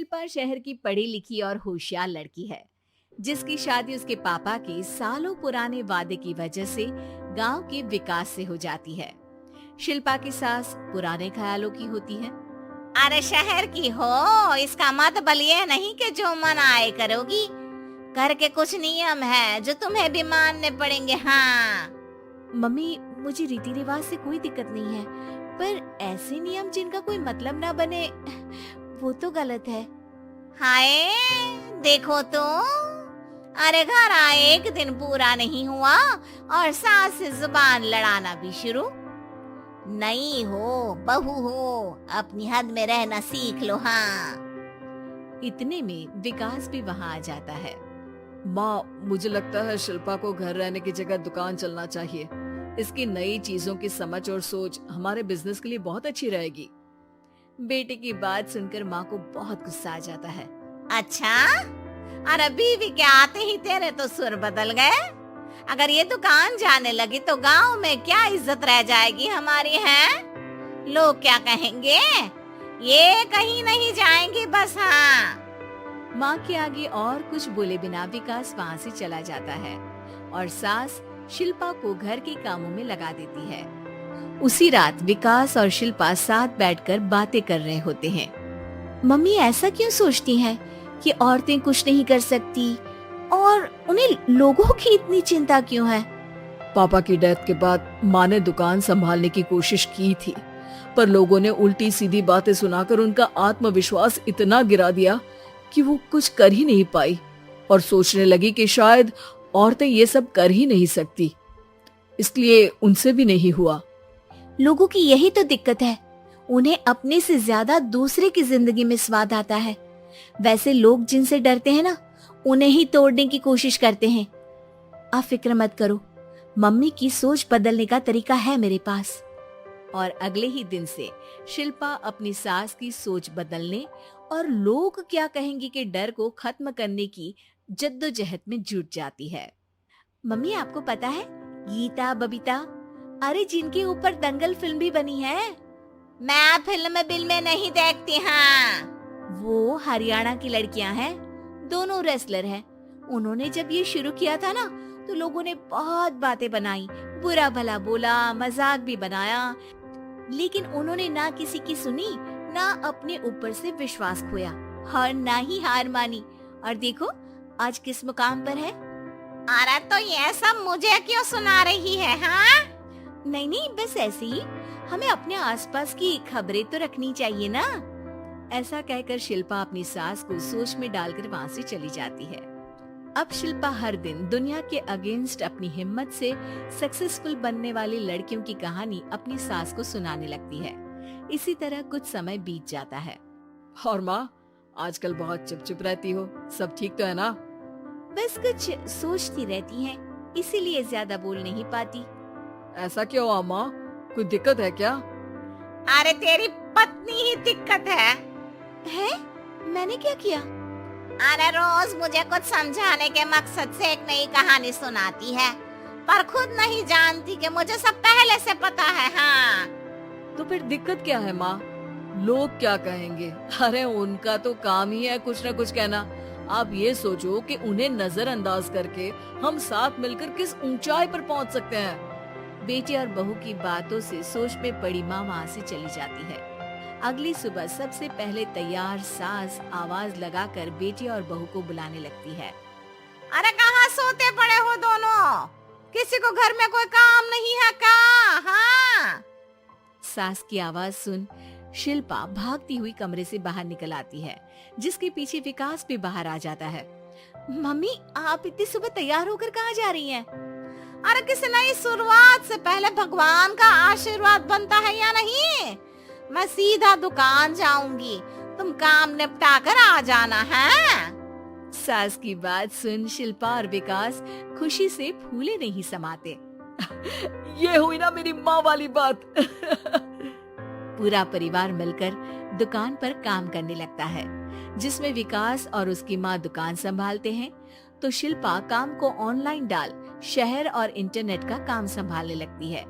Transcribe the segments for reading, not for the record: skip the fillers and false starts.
शिल्पा शहर की पढ़ी लिखी और होशियार लड़की है, जिसकी शादी उसके पापा के सालों पुराने वादे की वजह से गांव के विकास से हो जाती है। शिल्पा की सास पुराने ख्यालों की होती है। अरे शहर की हो, इसका मतलब ये नहीं कि जो मन आए करोगी। घर के कुछ नियम है जो तुम्हें भी मानने पड़ेंगे। हाँ मम्मी, मुझे रीति रिवाज से कोई दिक्कत नहीं है, पर ऐसे नियम जिनका कोई मतलब ना बने वो तो गलत है। हाय, देखो तो, अरे घर आए एक दिन पूरा नहीं हुआ और सास से जुबान लड़ाना भी शुरू। नहीं हो, बहू हो, अपनी हद में रहना सीख लो। हाँ इतने में विकास भी वहाँ आ जाता है। माँ, मुझे लगता है शिल्पा को घर रहने की जगह दुकान चलना चाहिए। इसकी नई चीजों की समझ और सोच हमारे बिजनेस के लिए बहुत अच्छी रहेगी। बेटे की बात सुनकर माँ को बहुत गुस्सा आ जाता है। अच्छा, अरे बीवी के आते ही तेरे तो सुर बदल गए। अगर ये दुकान जाने लगी तो गांव में क्या इज्जत रह जाएगी हमारी। है लोग क्या कहेंगे? ये कहीं नहीं जाएंगी बस। हाँ माँ के आगे और कुछ बोले बिना विकास वहाँ से चला जाता है और सास शिल्पा को घर के कामों में लगा देती है। उसी रात विकास और शिल्पा साथ बैठकर बातें कर रहे होते हैं। मम्मी ऐसा क्यों सोचती हैं कि औरतें कुछ नहीं कर सकती और उन्हें लोगों की इतनी चिंता क्यों है? पापा की डेथ के बाद माँ ने दुकान संभालने की कोशिश की थी, पर लोगों ने उल्टी सीधी बातें सुनाकर उनका आत्मविश्वास इतना गिरा दिया कि वो कुछ कर ही नहीं पाई और सोचने लगी कि शायद औरतें ये सब कर ही नहीं सकती, इसलिए उनसे भी नहीं हुआ। लोगों की यही तो दिक्कत है, उन्हें अपने से ज्यादा दूसरे की जिंदगी में स्वाद आता है। वैसे लोग जिनसे डरते हैं ना, उन्हें ही तोड़ने की कोशिश करते हैं। आप फिक्र मत करो, मम्मी की सोच बदलने का तरीका है मेरे पास। और अगले ही दिन से शिल्पा अपनी सास की सोच बदलने और लोग क्या कहेंगे के डर को खत्म करने की जद्दोजहद में जुट जाती है। मम्मी, आपको पता है गीता, बबीता, अरे जिनके ऊपर दंगल फिल्म भी बनी है। मैं फिल्म बिल में नहीं देखती। हाँ वो हरियाणा की लड़कियां हैं, दोनों रेसलर हैं। उन्होंने जब ये शुरू किया था ना, तो लोगों ने बहुत बातें बनाई, बुरा भला बोला, मजाक भी बनाया, लेकिन उन्होंने ना किसी की सुनी, ना अपने ऊपर से विश्वास खोया और ना ही हार मानी। और देखो आज किस मुकाम पर है। अरे तो ये सब मुझे क्यों सुना रही है? हाँ नहीं नहीं, बस ऐसे ही, हमें अपने आसपास की खबरें तो रखनी चाहिए ना। ऐसा कहकर शिल्पा अपनी सास को सोच में डालकर वहाँ से चली जाती है। अब शिल्पा हर दिन दुनिया के अगेंस्ट अपनी हिम्मत से सक्सेसफुल बनने वाली लड़कियों की कहानी अपनी सास को सुनाने लगती है। इसी तरह कुछ समय बीत जाता है। और माँ, आजकल बहुत चुप रहती हो, सब ठीक तो है ना? बस कुछ सोचती रहती हैं, इसीलिए ज्यादा बोल नहीं पाती। ऐसा क्यों हुआ माँ, कोई दिक्कत है क्या? अरे तेरी पत्नी ही दिक्कत है। मैंने क्या किया? अरे रोज मुझे कुछ समझाने के मकसद से एक नई कहानी सुनाती है, पर खुद नहीं जानती कि मुझे सब पहले से पता है। हाँ तो फिर दिक्कत क्या है माँ? लोग क्या कहेंगे? अरे उनका तो काम ही है कुछ न कुछ कहना। आप ये सोचो कि उन्हें नजरअंदाज करके हम साथ मिलकर किस ऊंचाई पर पहुंच सकते हैं। बेटे और बहू की बातों से सोच में पड़ी माँ वहाँ से चली जाती है। अगली सुबह सबसे पहले तैयार सास आवाज लगाकर बेटे और बहू को बुलाने लगती है। अरे कहाँ सोते पड़े हो दोनों? किसी को घर में कोई काम नहीं है क्या? हाँ सास की आवाज सुन शिल्पा भागती हुई कमरे से बाहर निकल आती है, जिसके पीछे विकास भी बाहर आ जाता है। मम्मी, आप इतनी सुबह तैयार होकर कहाँ जा रही हैं? अरे किसी नई शुरुआत से पहले भगवान का आशीर्वाद बनता है या नहीं? मैं सीधा दुकान जाऊंगी, तुम काम निपटा कर आ जाना है। सास की बात सुन शिल्पा और विकास खुशी से फूले नहीं समाते। ये हुई ना मेरी माँ वाली बात। पूरा परिवार मिलकर दुकान पर काम करने लगता है, जिसमें विकास और उसकी माँ दुकान संभालते हैं, तो शिल्पा काम को ऑनलाइन डाल शहर और इंटरनेट का काम संभालने लगती है,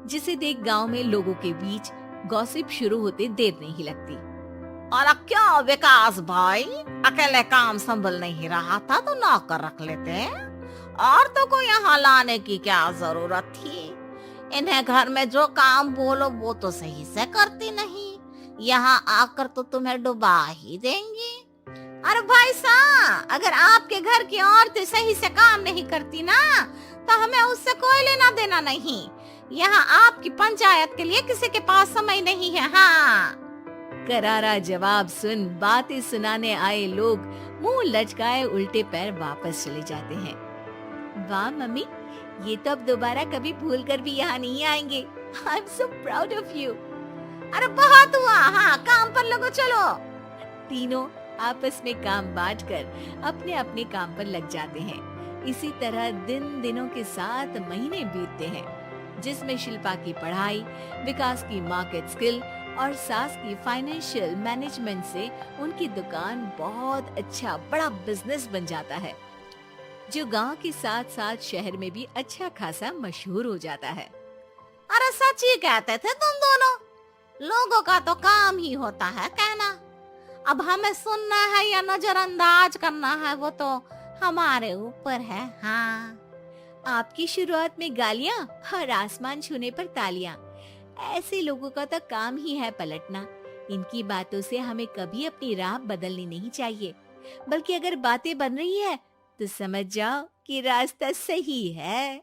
जिसे देख गांव में लोगों के बीच गॉसिप शुरू होते देर नहीं लगती। और क्या विकास भाई, अकेले काम संभल नहीं रहा था तो नौकर रख लेते। और तो को यहाँ लाने की क्या जरूरत थी? इन्हें घर में जो काम बोलो वो तो सही से करती नहीं, यहाँ आकर तो तुम्हें डुबा ही देंगी। अरे भाई साहब, अगर आपके घर की औरतें सही से काम नहीं करती ना तो हमें उससे कोई लेना देना नहीं। यहाँ आपकी पंचायत के लिए किसी के पास समय नहीं है। हाँ, करारा जवाब सुन बातें सुनाने आए लोग मुंह लटकाए उल्टे पैर वापस चले जाते हैं। वाह मम्मी, ये तो अब दोबारा कभी भूल कर भी यहाँ नहीं आएंगे। I am so proud of you. अरे बहुत हुआ, हाँ काम पर लगो चलो। तीनों आपस में काम बांटकर अपने अपने काम पर लग जाते हैं। इसी तरह दिनों के साथ महीने बीतते हैं, जिसमें शिल्पा की पढ़ाई, विकास की मार्केट स्किल और सास की फाइनेंशियल मैनेजमेंट से उनकी दुकान बहुत अच्छा बड़ा बिजनेस बन जाता है, जो गांव के साथ साथ शहर में भी अच्छा खासा मशहूर हो जाता है। अरे सच ही कहते थे तुम दोनों, लोगों का तो काम ही होता है कहना। अब हमें सुनना है या नजरअंदाज करना है वो तो हमारे ऊपर है। हाँ, आपकी शुरुआत में गालियां और आसमान छूने पर तालियां, ऐसे लोगों का तो काम ही है पलटना। इनकी बातों से हमें कभी अपनी राह बदलनी नहीं चाहिए, बल्कि अगर बातें बन रही है तो समझ जाओ कि रास्ता सही है।